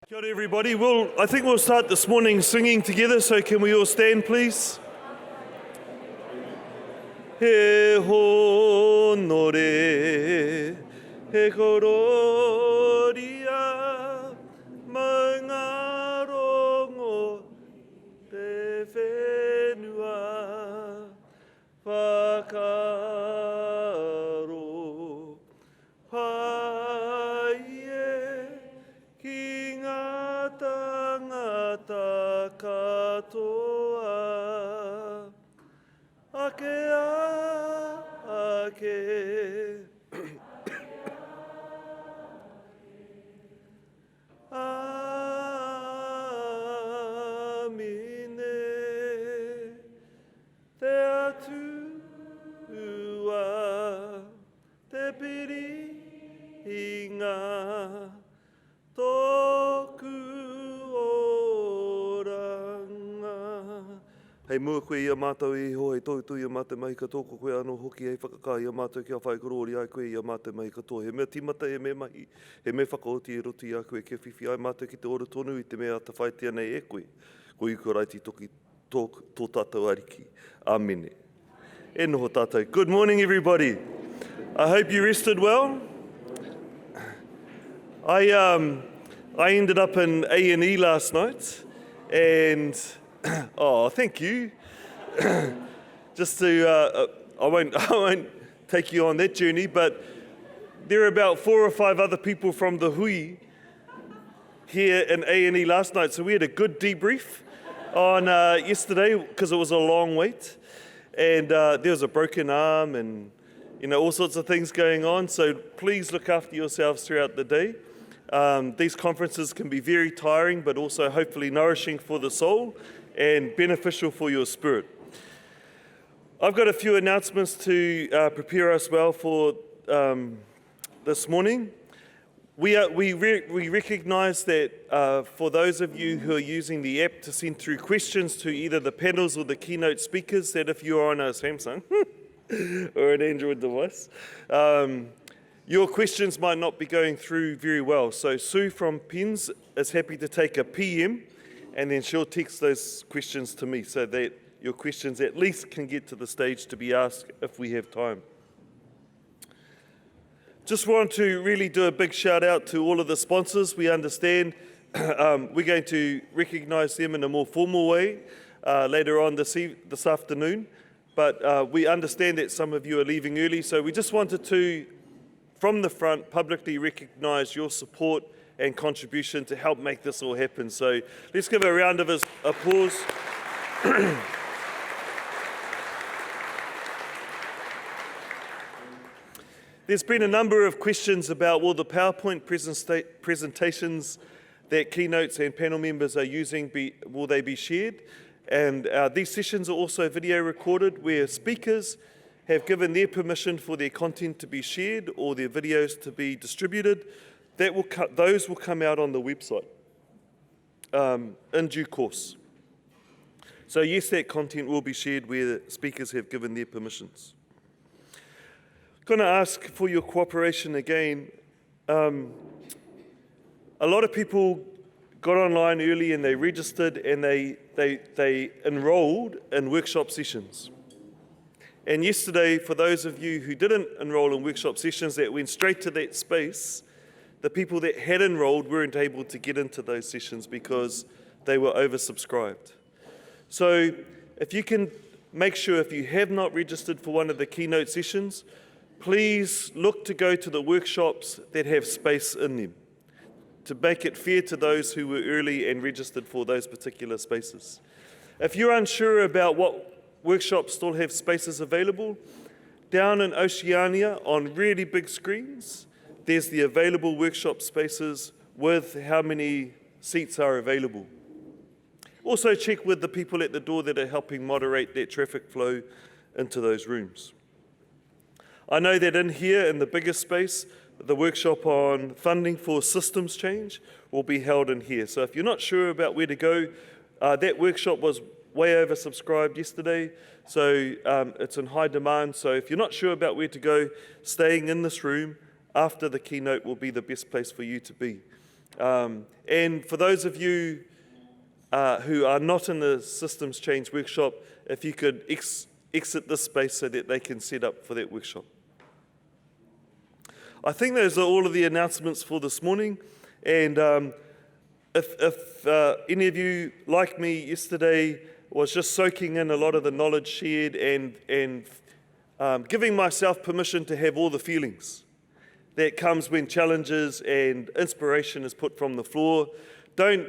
Kia ora everybody. I think we'll start this morning singing together, so can we all stand please? He honore, he kororia, mga rongo, te whenua, whakaro, paie, ki ngā tangata katoa, ake ake. Amine, te atua, te piri i ngā tōku oranga. Hei mua koe ia mātou i hoi tautu ia mātou mai katoa, ko koe anō hoki hei whakaka ia mātou kia whai korori ai koe ia mātou mai katoa. He mea timata e me mahi, he me whakaoti e roti a koe kia whiwhi ai mātou ki te ora tonu i te mea ata whai tia nei e koe. Ko i ko raiti toki tō tātou ariki. Amene. E noho tātou. Good morning everybody. I hope you rested well. I ended up in A&E last night and oh, thank you. Just to, I won't take you on that journey, but there are about 4 or 5 other people from the hui here in A&E last night, so we had a good debrief on yesterday because it was a long wait, and there was a broken arm and all sorts of things going on. So please look after yourselves throughout the day. These conferences can be very tiring, but also hopefully nourishing for the soul and beneficial for your spirit. I've got a few announcements to prepare us well for this morning. We recognise that for those of you who are using the app to send through questions to either the panels or the keynote speakers, that if you are on a Samsung or an Android device, your questions might not be going through very well. So Sue from Pens is happy to take a PM and then she'll text those questions to me so that your questions at least can get to the stage to be asked if we have time. Just want to really do a big shout out to all of the sponsors. We understand we're going to recognise them in a more formal way later on this afternoon, but we understand that some of you are leaving early, so we just wanted to, from the front, publicly recognise your support and contribution to help make this all happen. So let's give a round of applause. There's been a number of questions about will the PowerPoint presentations that keynotes and panel members are using, will they be shared? And these sessions are also video recorded where speakers have given their permission for their content to be shared or their videos to be distributed. Those will come out on the website in due course. So yes, that content will be shared where speakers have given their permissions. Going to ask for your cooperation again. A lot of people got online early and they registered and they enrolled in workshop sessions. And yesterday, for those of you who didn't enroll in workshop sessions that went straight to that space, the people that had enrolled weren't able to get into those sessions because they were oversubscribed. So if you can make sure, if you have not registered for one of the keynote sessions, please look to go to the workshops that have space in them to make it fair to those who were early and registered for those particular spaces. If you're unsure about what workshops still have spaces available, down in Oceania on really big screens, there's the available workshop spaces with how many seats are available. Also check with the people at the door that are helping moderate that traffic flow into those rooms. I know that in here, in the bigger space, the workshop on funding for systems change will be held in here. So if you're not sure about where to go, that workshop was way oversubscribed yesterday, so it's in high demand. So if you're not sure about where to go, staying in this room after the keynote will be the best place for you to be. And for those of you who are not in the systems change workshop, if you could exit this space so that they can set up for that workshop. I think those are all of the announcements for this morning. And if any of you, like me yesterday, was just soaking in a lot of the knowledge shared and giving myself permission to have all the feelings that comes when challenges and inspiration is put from the floor. Don't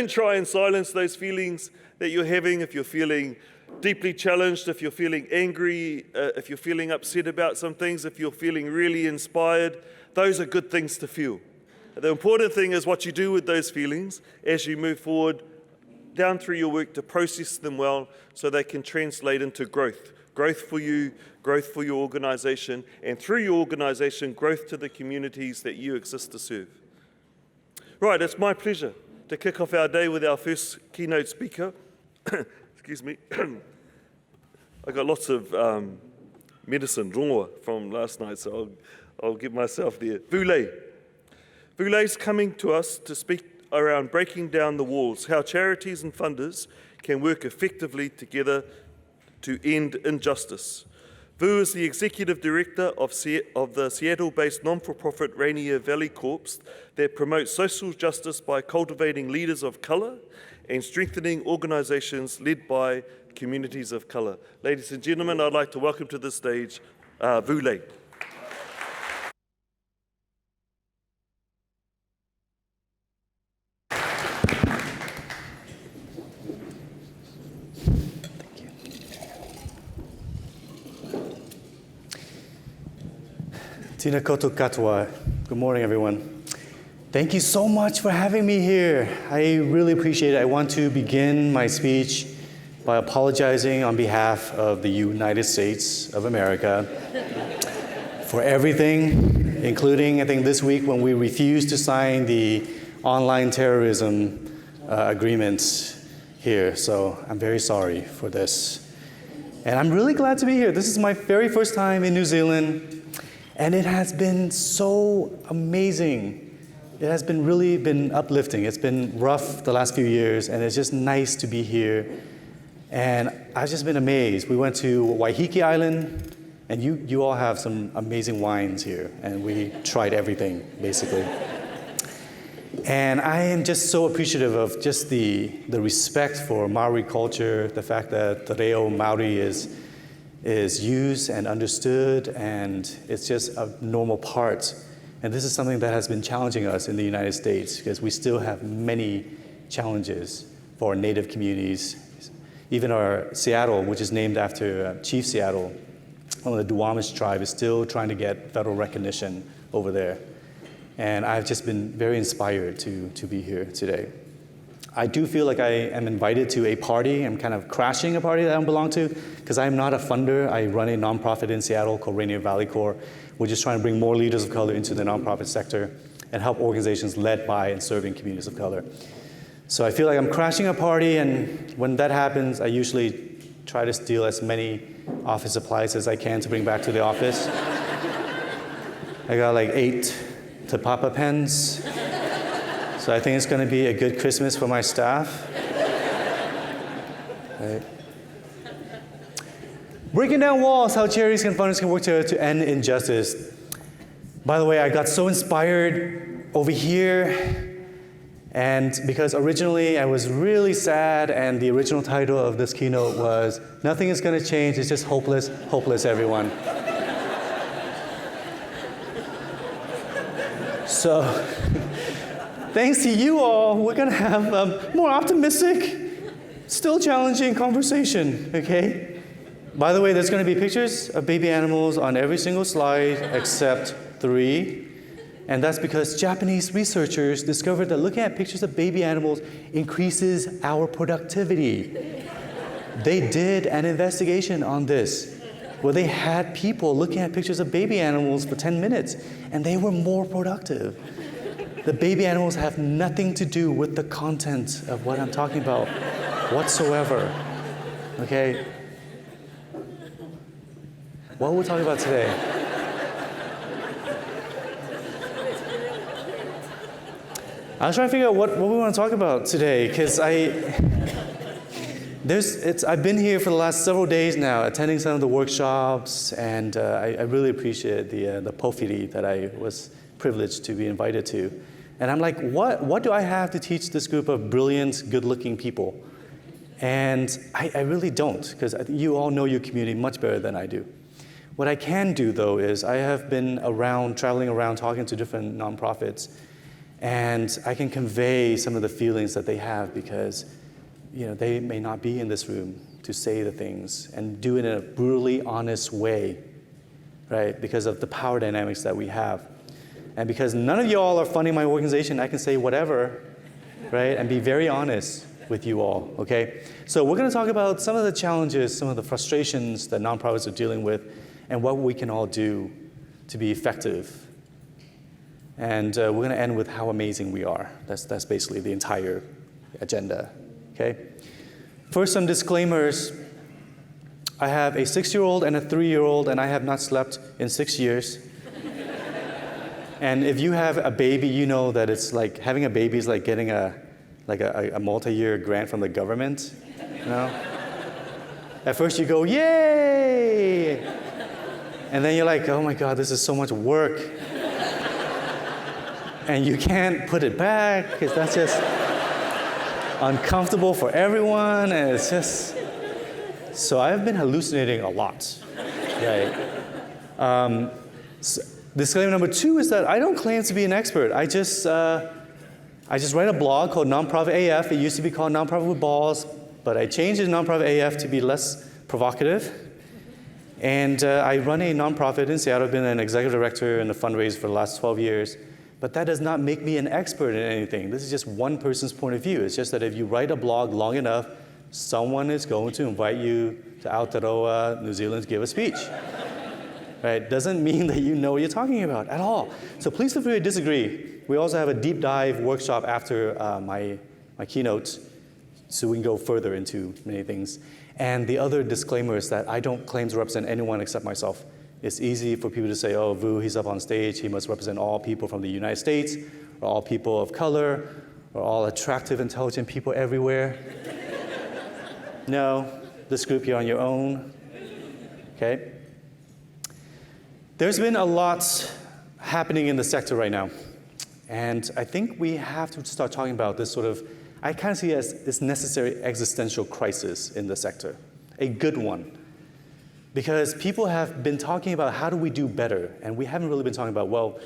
try and silence those feelings that you're having. If you're feeling deeply challenged, if you're feeling angry, if you're feeling upset about some things, if you're feeling really inspired, those are good things to feel. The important thing is what you do with those feelings as you move forward down through your work to process them well so they can translate into growth. Growth for you, growth for your organization, and through your organization, growth to the communities that you exist to serve. Right, it's my pleasure to kick off our day with our first keynote speaker. Excuse me. I got lots of medicine, rongoa, from last night, so I'll get myself there. Vule. Vule's coming to us to speak around breaking down the walls, how charities and funders can work effectively together to end injustice. Vu is the Executive Director of the Seattle-based non-for-profit Rainier Valley Corps that promotes social justice by cultivating leaders of colour and strengthening organisations led by communities of colour. Ladies and gentlemen, I'd like to welcome to the stage Vule. Tina koto katoa. Good morning, everyone. Thank you so much for having me here. I really appreciate it. I want to begin my speech by apologizing on behalf of the United States of America for everything, including, I think, this week when we refused to sign the online terrorism agreements here. So I'm very sorry for this. And I'm really glad to be here. This is my very first time in New Zealand. And it has been so amazing. It has been really been uplifting. It's been rough the last few years, and it's just nice to be here. And I've just been amazed. We went to Waiheke Island, and you all have some amazing wines here, and we tried everything, basically. And I am just so appreciative of just the respect for Maori culture, the fact that the reo Maori is used and understood, and it's just a normal part. And this is something that has been challenging us in the United States because we still have many challenges for our Native communities. Even our Seattle, which is named after Chief Seattle, one of the Duwamish tribe, is still trying to get federal recognition over there. And I've just been very inspired to be here today. I do feel like I am invited to a party. I'm kind of crashing a party that I don't belong to because I'm not a funder. I run a nonprofit in Seattle called Rainier Valley Corps. We're just trying to bring more leaders of color into the nonprofit sector and help organizations led by and serving communities of color. So I feel like I'm crashing a party, and when that happens, I usually try to steal as many office supplies as I can to bring back to the office. I got like 8 Te Papa pens. So I think it's going to be a good Christmas for my staff. Right. Breaking down walls, how charities and funders can work to end injustice. By the way, I got so inspired over here, and because originally I was really sad, and the original title of this keynote was, "Nothing is going to change, it's just hopeless, hopeless, everyone." So, thanks to you all, we're going to have a more optimistic, still challenging conversation, okay? By the way, there's going to be pictures of baby animals on every single slide except 3. And that's because Japanese researchers discovered that looking at pictures of baby animals increases our productivity. They did an investigation on this, where they had people looking at pictures of baby animals for 10 minutes, and they were more productive. The baby animals have nothing to do with the content of what I'm talking about whatsoever, okay? What are we talking about today? I was trying to figure out what we want to talk about today, because I've been here for the last several days now, attending some of the workshops, and I really appreciate the porphyry that I was privileged to be invited to. And I'm like, what do I have to teach this group of brilliant, good-looking people? And I really don't, because you all know your community much better than I do. What I can do, though, is I have been traveling around, talking to different nonprofits, and I can convey some of the feelings that they have, because they may not be in this room to say the things and do it in a brutally honest way, right? Because of the power dynamics that we have. And because none of y'all are funding my organization, I can say whatever, right? And be very honest with you all, okay? So we're going to talk about some of the challenges, some of the frustrations that nonprofits are dealing with, and what we can all do to be effective. And we're going to end with how amazing we are. That's basically the entire agenda, okay? First, some disclaimers. I have a 6-year-old and a 3-year-old, and I have not slept in 6 years. And if you have a baby, you know that it's like having a baby is like getting a multi-year grant from the government, At first you go, yay! And then you're like, oh my God, this is so much work. And you can't put it back, because that's just uncomfortable for everyone, and it's just... So I've been hallucinating a lot, right? Disclaimer number 2 is that I don't claim to be an expert. I just write a blog called Nonprofit AF. It used to be called Nonprofit with Balls, but I changed it to Nonprofit AF to be less provocative. And I run a nonprofit in Seattle. I've been an executive director and a fundraiser for the last 12 years. But that does not make me an expert in anything. This is just one person's point of view. It's just that if you write a blog long enough, someone is going to invite you to Aotearoa, New Zealand, to give a speech. Right? Doesn't mean that you know what you're talking about at all. So please feel free to disagree. We also have a deep dive workshop after my keynote, so we can go further into many things. And the other disclaimer is that I don't claim to represent anyone except myself. It's easy for people to say, oh, Vu, he's up on stage, he must represent all people from the United States, or all people of color, or all attractive, intelligent people everywhere. No, this group, you're on your own, okay? There's been a lot happening in the sector right now. And I think we have to start talking about this sort of, I kind of see it as this necessary existential crisis in the sector, a good one. Because people have been talking about how do we do better, and we haven't really been talking about, well,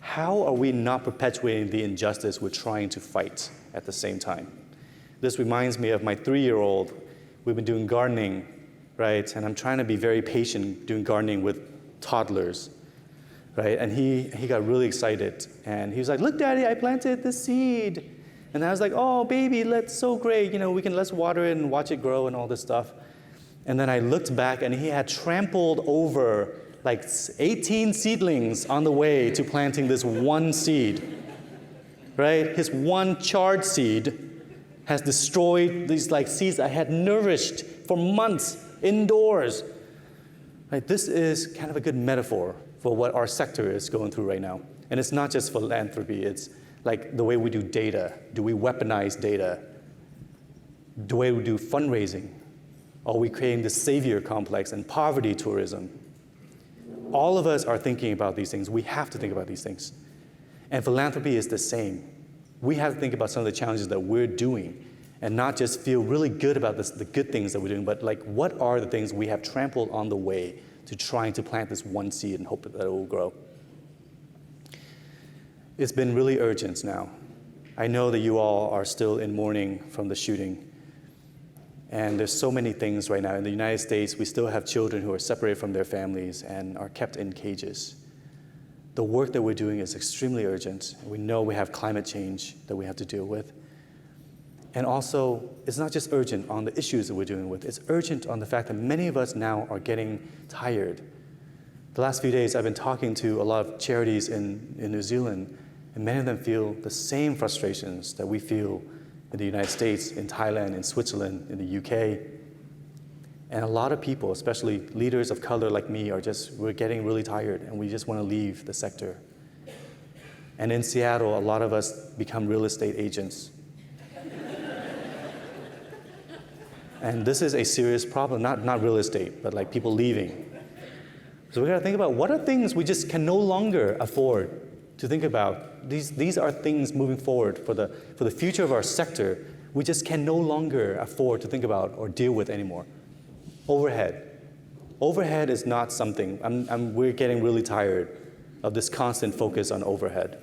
how are we not perpetuating the injustice we're trying to fight at the same time? This reminds me of my 3-year-old. We've been doing gardening, right? And I'm trying to be very patient doing gardening with toddlers, right? And he got really excited, and he was like, look, Daddy, I planted this seed. And I was like, oh, baby, that's so great. Let's water it and watch it grow and all this stuff. And then I looked back, and he had trampled over like 18 seedlings on the way to planting this one seed, right? His one charred seed has destroyed these like seeds I had nourished for months indoors. Right? This is kind of a good metaphor for what our sector is going through right now. And it's not just philanthropy, it's like the way we do data. Do we weaponize data? The way we do fundraising? Are we creating the savior complex and poverty tourism? All of us are thinking about these things. We have to think about these things. And philanthropy is the same. We have to think about some of the challenges that we're doing and not just feel really good about the good things that we're doing, but like what are the things we have trampled on the way to trying to plant this one seed and hope that it will grow. It's been really urgent now. I know that you all are still in mourning from the shooting. And there's so many things right now. In the United States, we still have children who are separated from their families and are kept in cages. The work that we're doing is extremely urgent. We know we have climate change that we have to deal with. And also, it's not just urgent on the issues that we're dealing with. It's urgent on the fact that many of us now are getting tired. The last few days, I've been talking to a lot of charities in New Zealand, and many of them feel the same frustrations that we feel in the United States, in Thailand, in Switzerland, in the UK. And a lot of people, especially leaders of color like me, we're getting really tired, and we just want to leave the sector. And in Seattle, a lot of us become real estate agents. And this is a serious problem, not real estate, but like people leaving. So we gotta think about what are things we just can no longer afford to think about. These are things moving forward for the future of our sector we just can no longer afford to think about or deal with anymore. Overhead. Overhead is not something, we're getting really tired of this constant focus on overhead.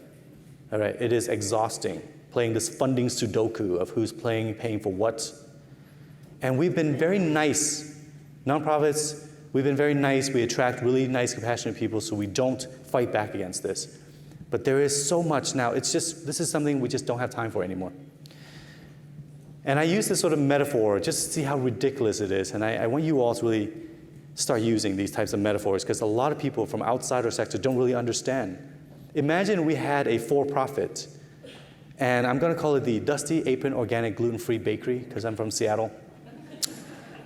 All right, it is exhausting, playing this funding Sudoku of who's paying for what. And we've been very nice. Nonprofits, we've been very nice. We attract really nice, compassionate people, so we don't fight back against this. But there is so much now. This is something we just don't have time for anymore. And I use this sort of metaphor just to see how ridiculous it is. And I want you all to really start using these types of metaphors because a lot of people from outside our sector don't really understand. Imagine we had a for-profit, and I'm going to call it the Dusty Apron Organic Gluten-Free Bakery because I'm from Seattle.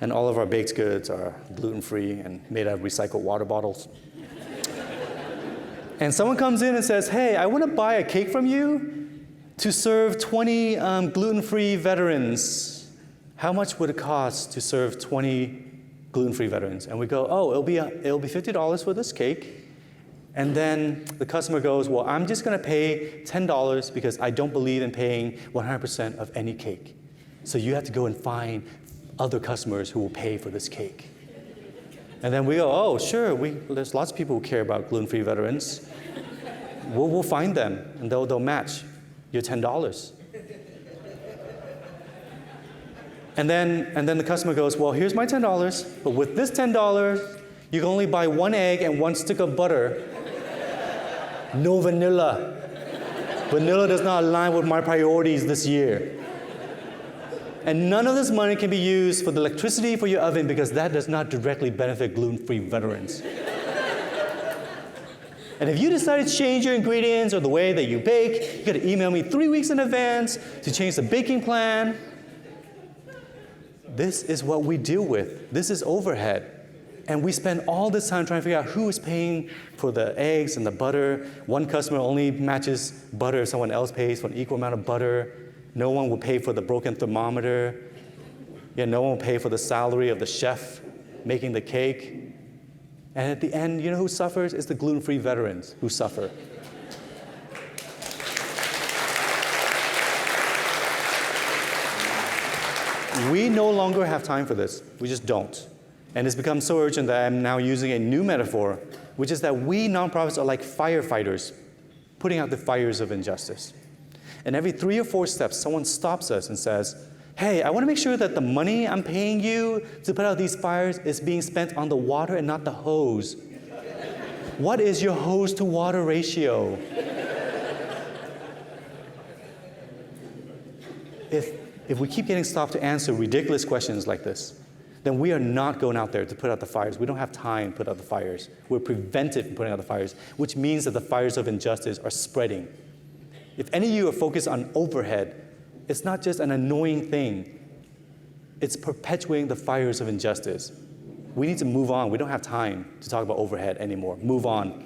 And all of our baked goods are gluten-free and made out of recycled water bottles. And someone comes in and says, hey, I want to buy a cake from you to serve 20 gluten-free veterans. How much would it cost to serve 20 gluten-free veterans? And we go, oh, it'll be $50 for this cake. And then the customer goes, well, I'm just going to pay $10 because I don't believe in paying 100% of any cake. So you have to go and find other customers who will pay for this cake. And then we go, oh, sure, there's lots of people who care about gluten-free veterans. We'll find them, and they'll match your $10. And then the customer goes, well, here's my $10, but with this $10, you can only buy 1 egg and 1 stick of butter. No vanilla. Vanilla does not align with my priorities this year. And none of this money can be used for the electricity for your oven because that does not directly benefit gluten-free veterans. And if you decide to change your ingredients or the way that you bake, you got to email me 3 weeks in advance to change the baking plan. This is what we deal with. This is overhead. And we spend all this time trying to figure out who is paying for the eggs and the butter. One customer only matches butter if someone else pays for an equal amount of butter. No one will pay for the broken thermometer. No one will pay for the salary of the chef making the cake. And at the end, you know who suffers? It's the gluten-free veterans who suffer. We no longer have time for this. We just don't. And it's become so urgent that I'm now using a new metaphor, which is that we nonprofits are like firefighters putting out the fires of injustice. And every 3 or 4 steps, someone stops us and says, hey, I want to make sure that the money I'm paying you to put out these fires is being spent on the water and not the hose. What is your hose to water ratio? If we keep getting stopped to answer ridiculous questions like this, then we are not going out there to put out the fires. We don't have time to put out the fires. We're prevented from putting out the fires, which means that the fires of injustice are spreading. If any of you are focused on overhead, it's not just an annoying thing. It's perpetuating the fires of injustice. We need to move on. We don't have time to talk about overhead anymore. Move on.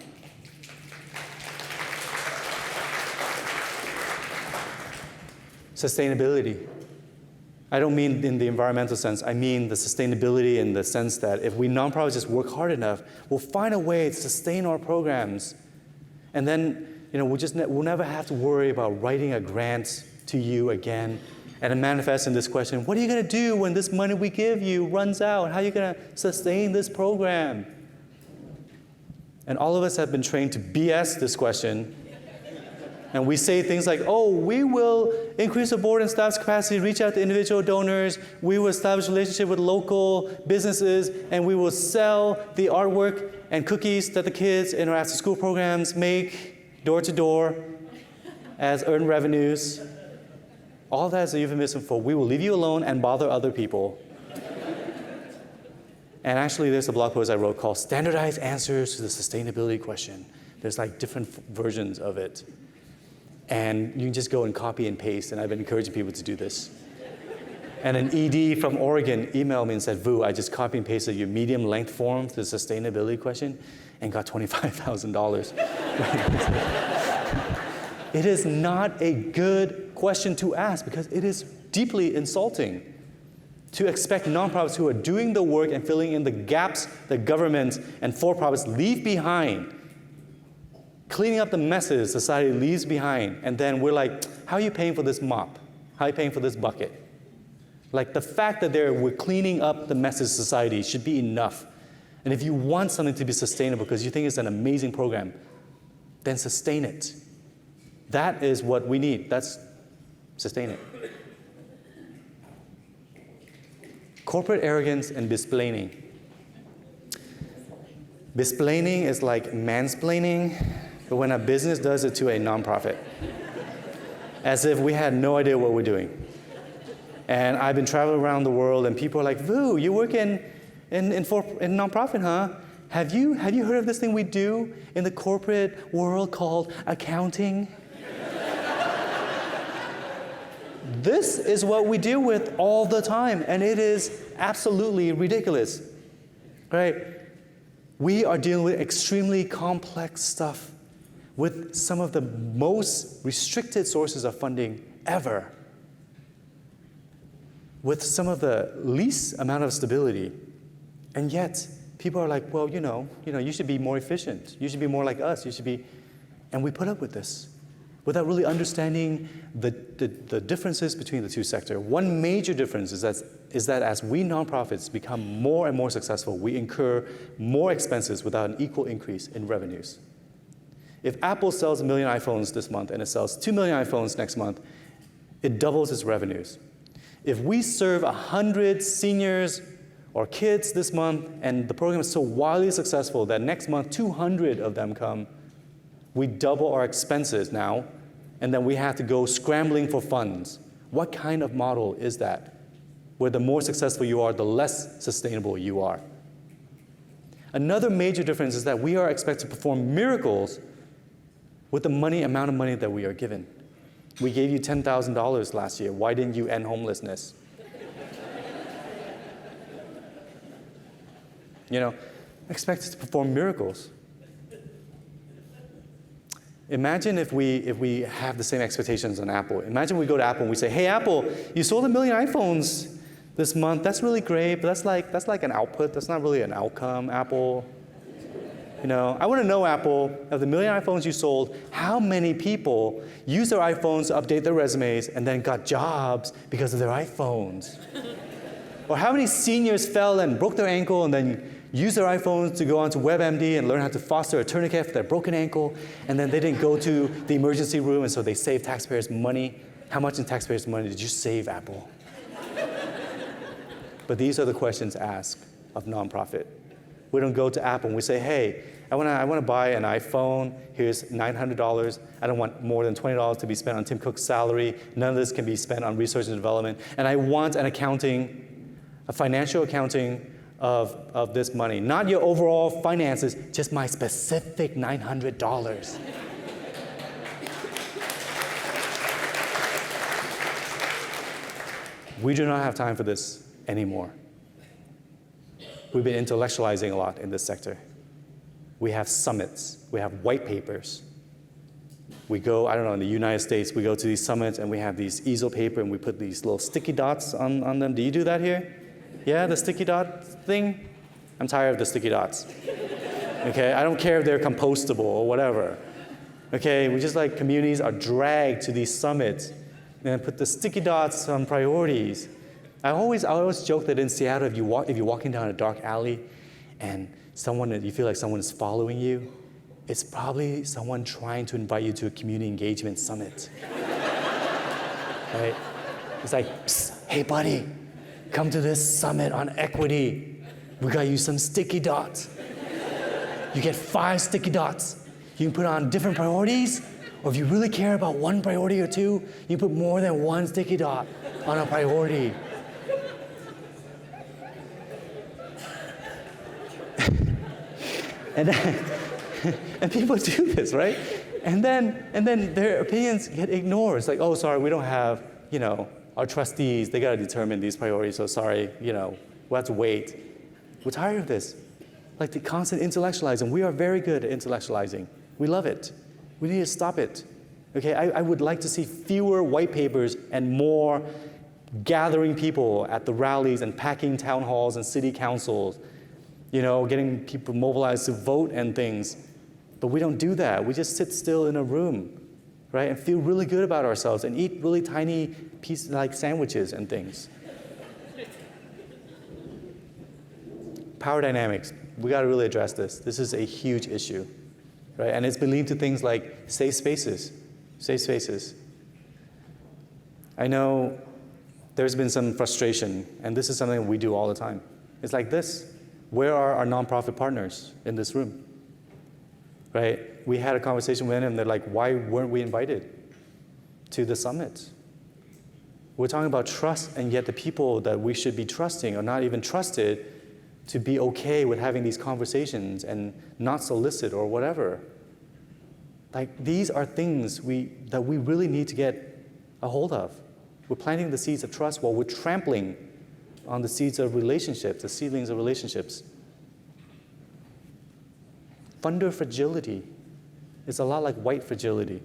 Sustainability. I don't mean in the environmental sense. I mean the sustainability in the sense that if we nonprofits just work hard enough, we'll find a way to sustain our programs. And then we'll never have to worry about writing a grant to you again. And it manifests in this question, what are you going to do when this money we give you runs out? How are you going to sustain this program? And all of us have been trained to BS this question. And we say things like, oh, we will increase the board and staff's capacity, reach out to individual donors, we will establish a relationship with local businesses, and we will sell the artwork and cookies that the kids in our after-school programs make door to door as earned revenues. All that is a euphemism for we will leave you alone and bother other people. And actually, there's a blog post I wrote called Standardized Answers to the Sustainability Question. There's like different versions of it. And you can just go and copy and paste, and I've been encouraging people to do this. And an ED from Oregon emailed me and said, Vu, I just copy and pasted your medium length form to the sustainability question and got $25,000. It is not a good question to ask because it is deeply insulting to expect nonprofits who are doing the work and filling in the gaps that governments and for-profits leave behind, cleaning up the messes society leaves behind, and then we're like, how are you paying for this mop? How are you paying for this bucket? Like the fact that we're cleaning up the messes society should be enough. And if you want something to be sustainable because you think it's an amazing program, then sustain it. That is what we need. That's sustain it. Corporate arrogance and bisplaining. Bisplaining is like mansplaining, but when a business does it to a nonprofit, as if we had no idea what we're doing. And I've been traveling around the world, and people are like, "Vu, you work in nonprofit, huh? Have you heard of this thing we do in the corporate world called accounting?" This is what we deal with all the time, and it is absolutely ridiculous, right? We are dealing with extremely complex stuff with some of the most restricted sources of funding ever, with some of the least amount of stability, and yet people are like, well, you know, you should be more efficient. You should be more like us. You should be, and we put up with this without really understanding the differences between the two sectors. One major difference is that as we nonprofits become more and more successful, we incur more expenses without an equal increase in revenues. If Apple sells 1 million iPhones this month and it sells 2 million iPhones next month, it doubles its revenues. If we serve 100 seniors or kids this month and the program is so wildly successful that next month 200 of them come, we double our expenses now, and then we have to go scrambling for funds. What kind of model is that? Where the more successful you are, the less sustainable you are. Another major difference is that we are expected to perform miracles with the amount of money that we are given. We gave you $10,000 last year. Why didn't you end homelessness? Expected to perform miracles. Imagine if we have the same expectations on Apple. Imagine we go to Apple and we say, hey, Apple, you sold 1 million iPhones this month. That's really great, but that's like an output. That's not really an outcome, Apple. I want to know, Apple, of the 1 million iPhones you sold, how many people used their iPhones to update their resumes and then got jobs because of their iPhones? Or how many seniors fell and broke their ankle and then used their iPhones to go onto WebMD and learn how to foster a tourniquet for their broken ankle, and then they didn't go to the emergency room, and so they saved taxpayers' money. How much in taxpayers' money did you save, Apple? But these are the questions asked of nonprofit. We don't go to Apple and we say, hey, I want to buy an iPhone. Here's $900. I don't want more than $20 to be spent on Tim Cook's salary. None of this can be spent on research and development. And I want a financial accounting of this money. Not your overall finances, just my specific $900. We do not have time for this anymore. We've been intellectualizing a lot in this sector. We have summits. We have white papers. We go, in the United States, we go to these summits and we have these easel paper and we put these little sticky dots on them. Do you do that here? Yeah, the sticky dot thing? I'm tired of the sticky dots. Okay, I don't care if they're compostable or whatever. Okay, we just like communities are dragged to these summits and put the sticky dots on priorities. I always joke that in Seattle, if you're walking down a dark alley and you feel like someone is following you, it's probably someone trying to invite you to a community engagement summit. Right? It's like, psst, hey buddy, come to this summit on equity. We got you some sticky dots. You get 5 sticky dots. You can put on different priorities, or if you really care about one priority or two, you put more than 1 sticky dot on a priority. And people do this, right? And then their opinions get ignored. It's like, oh, sorry, we don't have, our trustees, they got to determine these priorities, so sorry, we'll have to wait. We're tired of this. Like the constant intellectualizing. We are very good at intellectualizing. We love it. We need to stop it. Okay, I would like to see fewer white papers and more gathering people at the rallies and packing town halls and city councils, getting people mobilized to vote and things. But we don't do that. We just sit still in a room, right, and feel really good about ourselves and eat really tiny pieces like sandwiches and things. Power dynamics. We got to really address this. This is a huge issue, right? And it's been linked to things like safe spaces. Safe spaces. I know there's been some frustration, and this is something we do all the time. It's like this. Where are our nonprofit partners in this room? Right? We had a conversation with them. They're like, why weren't we invited to the summit? We're talking about trust, and yet the people that we should be trusting are not even trusted to be okay with having these conversations and not solicit or whatever. Like, these are things that we really need to get a hold of. We're planting the seeds of trust while we're trampling on the seeds of relationships, the seedlings of relationships. Funder fragility is a lot like white fragility,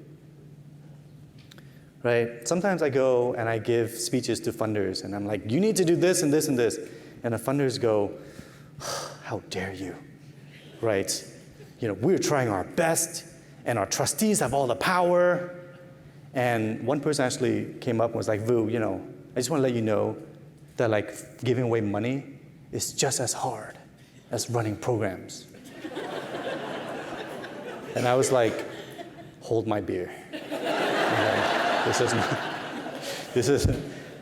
right? Sometimes I go and I give speeches to funders, and I'm like, you need to do this and this and this. And the funders go, how dare you, right? We're trying our best, and our trustees have all the power. And one person actually came up and was like, Vu, I just want to let you know that like giving away money is just as hard as running programs. And I was like, hold my beer.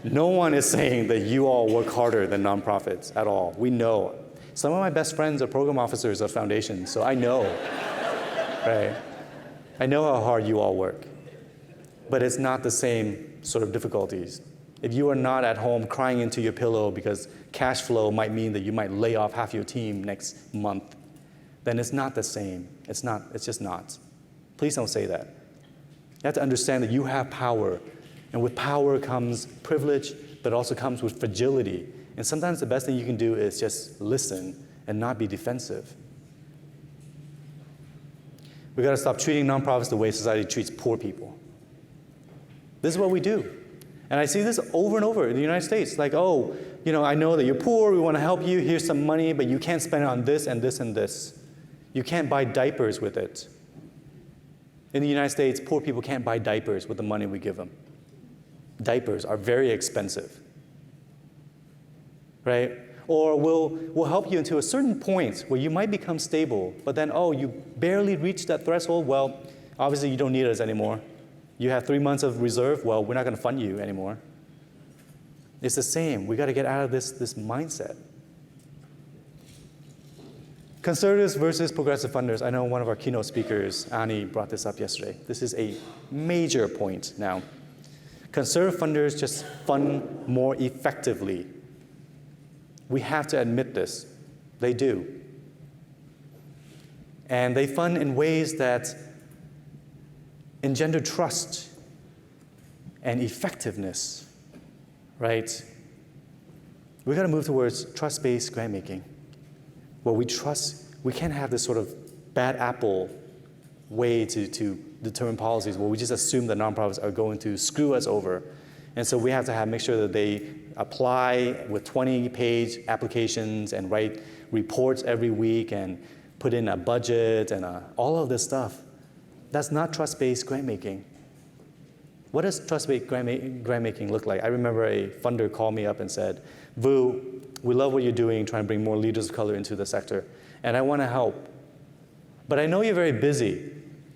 No one is saying that you all work harder than nonprofits at all. We know. Some of my best friends are program officers of foundations, so I know, right? I know how hard you all work. But it's not the same sort of difficulties. If you are not at home crying into your pillow because cash flow might mean that you might lay off half your team next month, then it's not the same. It's just not. Please don't say that. You have to understand that you have power, and with power comes privilege, but also comes with fragility. And sometimes the best thing you can do is just listen and not be defensive. We got to stop treating nonprofits the way society treats poor people. This is what we do. And I see this over and over in the United States. Like, I know that you're poor, we want to help you, here's some money, but you can't spend it on this and this and this. You can't buy diapers with it. In the United States, poor people can't buy diapers with the money we give them. Diapers are very expensive, right? Or we'll help you until a certain point where you might become stable, but then, you barely reached that threshold, well, obviously you don't need us anymore. You have 3 months of reserve, well, we're not going to fund you anymore. It's the same. We got to get out of this mindset. Conservatives versus progressive funders. I know one of our keynote speakers, Ani, brought this up yesterday. This is a major point now. Conservative funders just fund more effectively. We have to admit this. They do. And they fund in ways that engender trust and effectiveness, right? We got to move towards trust-based grant making, where we can't have this sort of bad apple way to determine policies where we just assume that nonprofits are going to screw us over. And so we have to make sure that they apply with 20-page applications and write reports every week and put in a budget and all of this stuff. That's not trust-based grant making. What does trust-based grant making look like? I remember a funder called me up and said, Vu, we love what you're doing, trying to bring more leaders of color into the sector, and I want to help. But I know you're very busy.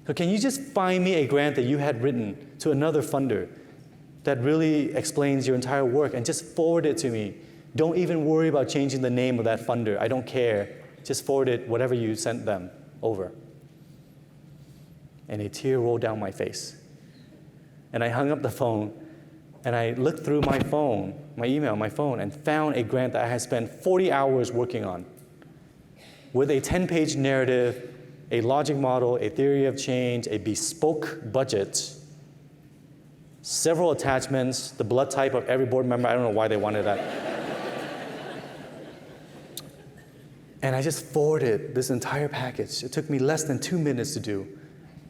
So can you just find me a grant that you had written to another funder that really explains your entire work and just forward it to me? Don't even worry about changing the name of that funder. I don't care. Just forward it, whatever you sent them, over. And a tear rolled down my face. And I hung up the phone, and I looked through my phone, my email, my phone, and found a grant that I had spent 40 hours working on with a 10-page narrative, a logic model, a theory of change, a bespoke budget, several attachments, the blood type of every board member. I don't know why they wanted that. And I just forwarded this entire package. It took me less than 2 minutes to do,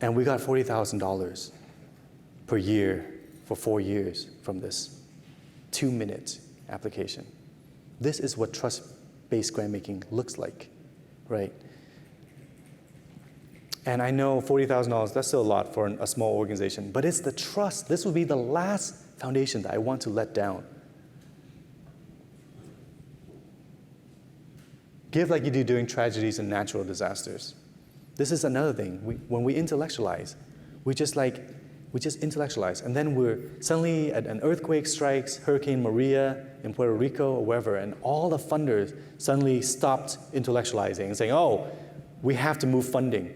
and we got $40,000. per year for 4 years from this 2-minute application. This is what trust-based grant making looks like, right? And I know $40,000, that's still a lot for a small organization, but it's the trust. This will be the last foundation that I want to let down. Give like you do during tragedies and natural disasters. This is another thing. When we intellectualize, we just intellectualize, and then we're suddenly an earthquake strikes, Hurricane Maria in Puerto Rico or wherever, and all the funders suddenly stopped intellectualizing and saying, oh, we have to move funding.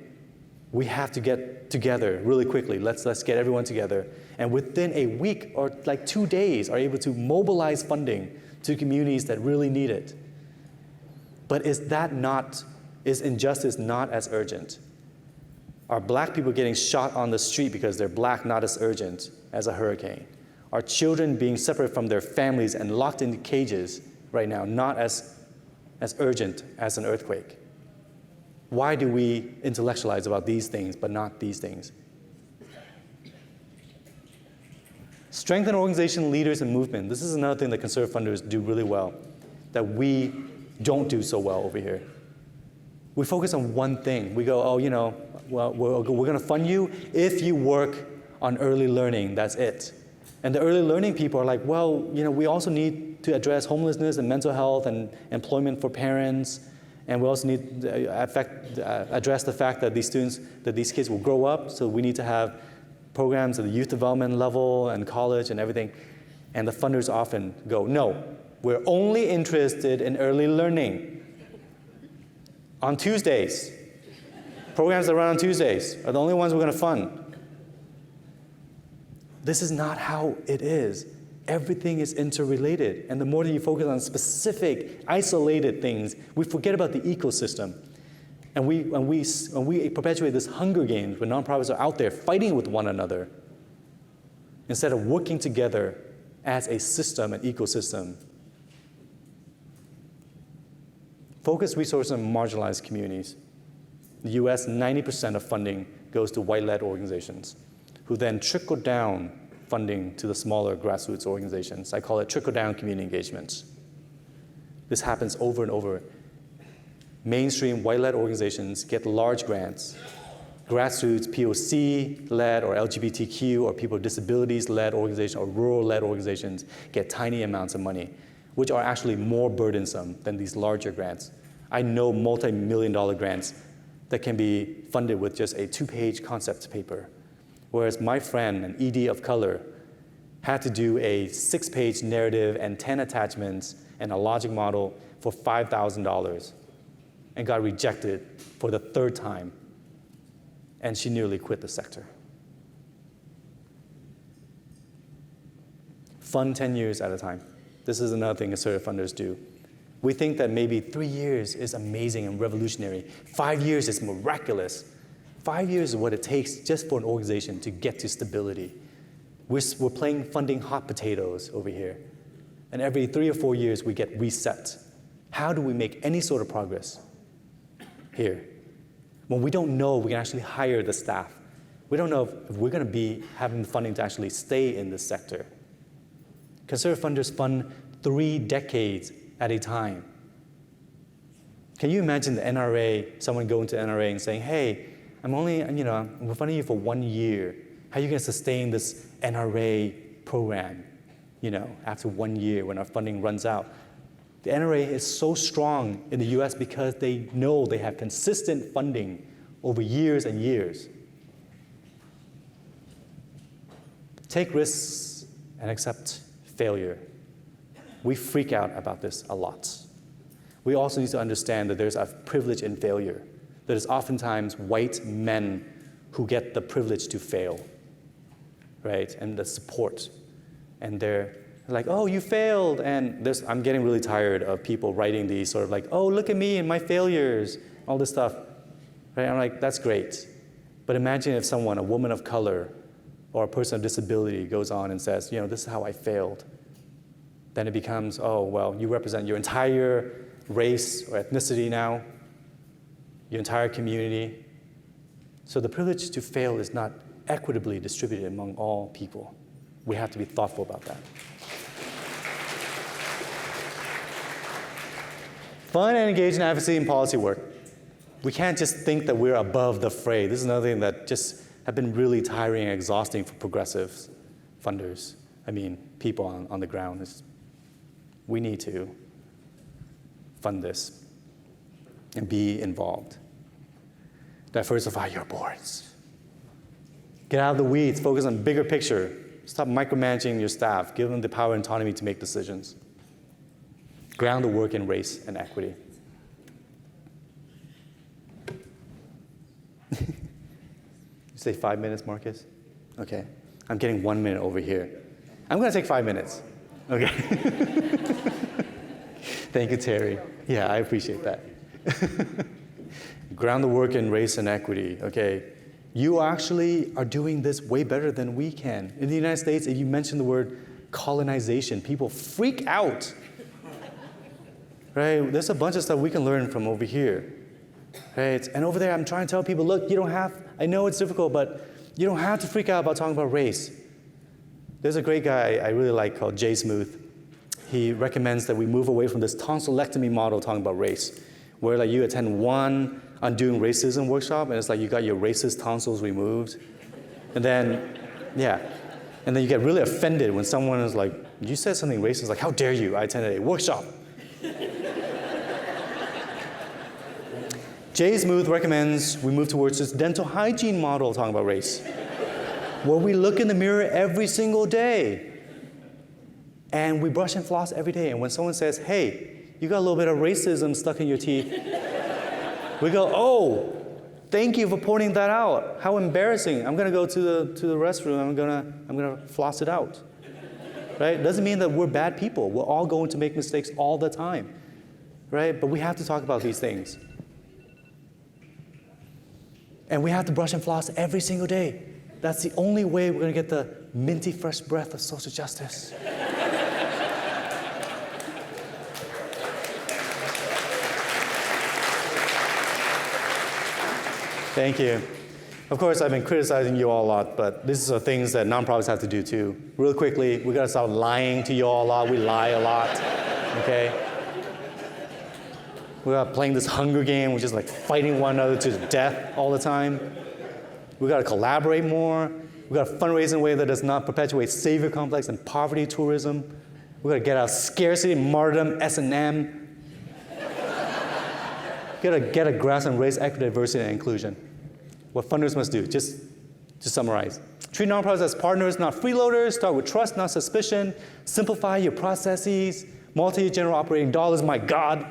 We have to get together really quickly. Let's get everyone together. And within a week or like 2 days are able to mobilize funding to communities that really need it. But is injustice not as urgent? Are black people getting shot on the street because they're black not as urgent as a hurricane? Are children being separated from their families and locked into cages right now not as urgent as an earthquake? Why do we intellectualize about these things but not these things? Strengthen organization, leaders, and movement. This is another thing that conservative funders do really well that we don't do so well over here. We focus on one thing. We go, oh, we're going to fund you if you work on early learning. That's it. And the early learning people are like, well, we also need to address homelessness and mental health and employment for parents. And we also need to address the fact that these kids will grow up. So we need to have programs at the youth development level and college and everything. And the funders often go, no, we're only interested in early learning. On Tuesdays, programs that run on Tuesdays are the only ones we're going to fund. This is not how it is. Everything is interrelated. And the more that you focus on specific, isolated things, we forget about the ecosystem. And we perpetuate this Hunger Games where nonprofits are out there fighting with one another instead of working together as a system, an ecosystem. Focus resources on marginalized communities. In the US, 90% of funding goes to white-led organizations who then trickle down funding to the smaller grassroots organizations. I call it trickle-down community engagements. This happens over and over. Mainstream white-led organizations get large grants. Grassroots, POC-led or LGBTQ or people with disabilities-led organizations or rural-led organizations get tiny amounts of money, which are actually more burdensome than these larger grants. I know multi-million-dollar grants that can be funded with just a 2-page concept paper, whereas my friend, an ED of color, had to do a 6-page narrative and 10 attachments and a logic model for $5,000 and got rejected for the 3rd time, and she nearly quit the sector. Fund 10 years at a time. This is another thing assertive funders do. We think that maybe 3 years is amazing and revolutionary. 5 years is miraculous. 5 years is what it takes just for an organization to get to stability. We're playing funding hot potatoes over here. And every 3 or 4 years, we get reset. How do we make any sort of progress here? When we don't know we can actually hire the staff. We don't know if we're going to be having the funding to actually stay in this sector. Conservative funders fund 3 decades at a time. Can you imagine the NRA, someone going to NRA and saying, hey, we're funding you for 1 year. How are you going to sustain this NRA program, after 1 year when our funding runs out? The NRA is so strong in the US because they know they have consistent funding over years and years. Take risks and accept failure. We freak out about this a lot. We also need to understand that there's a privilege in failure. That is oftentimes white men who get the privilege to fail, right? And the support. And they're like, oh, you failed. And I'm getting really tired of people writing these sort of like, oh, look at me and my failures, all this stuff. Right? I'm like, that's great. But imagine if someone, a woman of color or a person with disability goes on and says, this is how I failed. Then it becomes, oh, well, you represent your entire race or ethnicity now, your entire community. So the privilege to fail is not equitably distributed among all people. We have to be thoughtful about that. Fun and engaged in advocacy and policy work. We can't just think that we're above the fray. This is another thing that just have been really tiring and exhausting for progressive funders. I mean, people on the ground. We need to fund this and be involved. Diversify your boards. Get out of the weeds, focus on bigger picture. Stop micromanaging your staff. Give them the power and autonomy to make decisions. Ground the work in race and equity. You say 5 minutes, Marcus? Okay. I'm getting 1 minute over here. I'm going to take 5 minutes. Okay. Thank you, Terry. Yeah, I appreciate that. Ground the work in race and equity. Okay. You actually are doing this way better than we can. In the United States, if you mention the word colonization, people freak out. Right? There's a bunch of stuff we can learn from over here. Right? And over there, I'm trying to tell people, look, you don't have, I know it's difficult, but you don't have to freak out about talking about race. There's a great guy I really like called Jay Smoot. He recommends that we move away from this tonsillectomy model talking about race, where like you attend one Undoing Racism workshop, and it's like you got your racist tonsils removed. And then, yeah. And then you get really offended when someone is like, you said something racist, like, how dare you? I attended a workshop. Jay Smoot recommends we move towards this dental hygiene model talking about race, where we look in the mirror every single day, and we brush and floss every day. And when someone says, hey, you got a little bit of racism stuck in your teeth, we go, oh, thank you for pointing that out. How embarrassing. I'm going to go to the restroom. I'm going to floss it out. Right? Doesn't mean that we're bad people. We're all going to make mistakes all the time. Right? But we have to talk about these things. And we have to brush and floss every single day. That's the only way we're going to get the minty fresh breath of social justice. Thank you. Of course, I've been criticizing you all a lot, but these are things that nonprofits have to do too. Real quickly, we gotta stop lying to you all a lot. We lie a lot, okay? We're playing this Hunger Game, which is like fighting one another to death all the time. We gotta collaborate more. We gotta fundraise in a way that does not perpetuate savior complex and poverty tourism. We gotta get out of scarcity, martyrdom, S&M. Get a grasp on race, equity, diversity, and inclusion. What funders must do, just to summarize. Treat nonprofits as partners, not freeloaders. Start with trust, not suspicion. Simplify your processes. Multi-year general operating dollars, my God.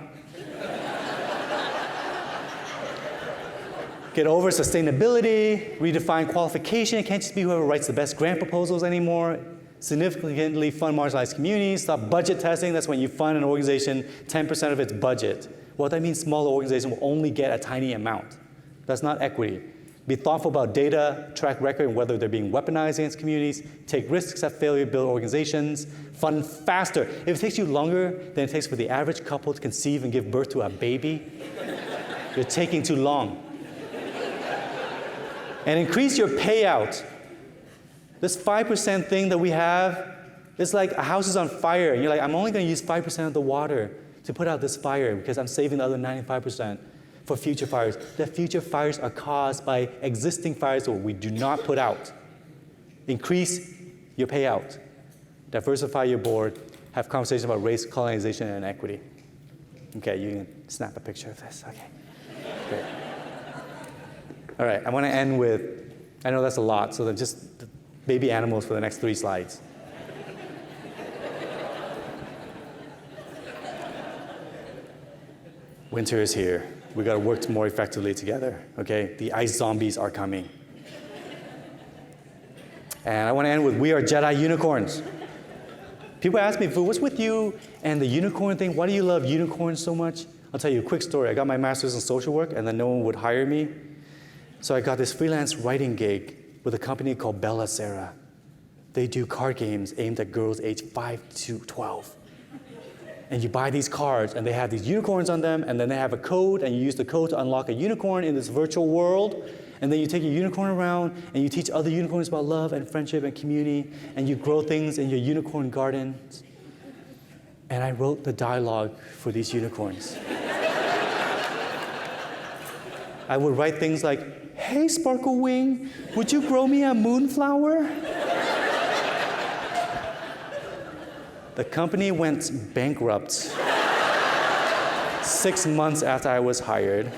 Get over sustainability. Redefine qualification. It can't just be whoever writes the best grant proposals anymore. Significantly fund marginalized communities. Stop budget testing. That's when you fund an organization 10% of its budget. Well, that means smaller organizations will only get a tiny amount. That's not equity. Be thoughtful about data, track record, and whether they're being weaponized against communities. Take risks at failure, build organizations. Fund faster. If it takes you longer than it takes for the average couple to conceive and give birth to a baby, you're taking too long. And increase your payout. This 5% thing that we have, it's like a house is on fire, and you're like, I'm only going to use 5% of the water to put out this fire because I'm saving the other 95% for future fires. The future fires are caused by existing fires that we do not put out. Increase your payout. Diversify your board. Have conversations about race, colonization, and equity. Okay, you can snap a picture of this. Okay, great. All right, I want to end with, I know that's a lot, so just baby animals for the next 3 slides. Winter is here. We got to work more effectively together, okay? The ice zombies are coming. And I want to end with, we are Jedi unicorns. People ask me, what's with you and the unicorn thing? Why do you love unicorns so much? I'll tell you a quick story. I got my master's in social work, and then no one would hire me. So I got this freelance writing gig with a company called Bella Sarah. They do card games aimed at girls aged 5 to 12. And you buy these cards, and they have these unicorns on them, and then they have a code, and you use the code to unlock a unicorn in this virtual world. And then you take your unicorn around and you teach other unicorns about love and friendship and community, and you grow things in your unicorn gardens. And I wrote the dialogue for these unicorns. I would write things like, "Hey, Sparkle Wing, would you grow me a moonflower?" The company went bankrupt 6 months after I was hired.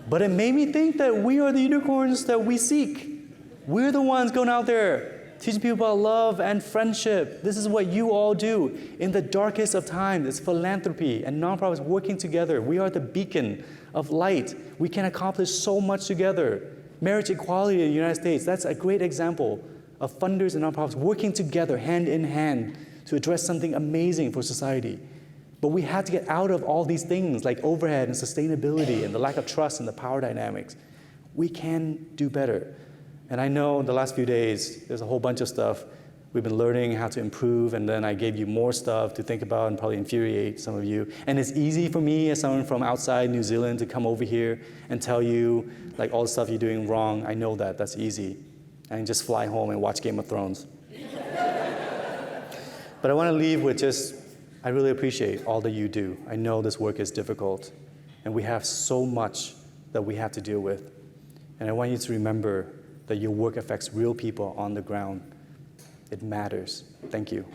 But it made me think that we are the unicorns that we seek. We're the ones going out there teaching people about love and friendship. This is what you all do. In the darkest of times, it's philanthropy and nonprofits working together. We are the beacon of light. We can accomplish so much together. Marriage equality in the United States, that's a great example of funders and nonprofits working together, hand in hand, to address something amazing for society. But we have to get out of all these things like overhead and sustainability and the lack of trust and the power dynamics. We can do better. And I know the last few days, there's a whole bunch of stuff we've been learning how to improve, and then I gave you more stuff to think about and probably infuriate some of you. And it's easy for me as someone from outside New Zealand to come over here and tell you like all the stuff you're doing wrong. I know that, that's easy. I can just fly home and watch Game of Thrones. But I want to leave with just, I really appreciate all that you do. I know this work is difficult, and we have so much that we have to deal with. And I want you to remember that your work affects real people on the ground. It matters. Thank you.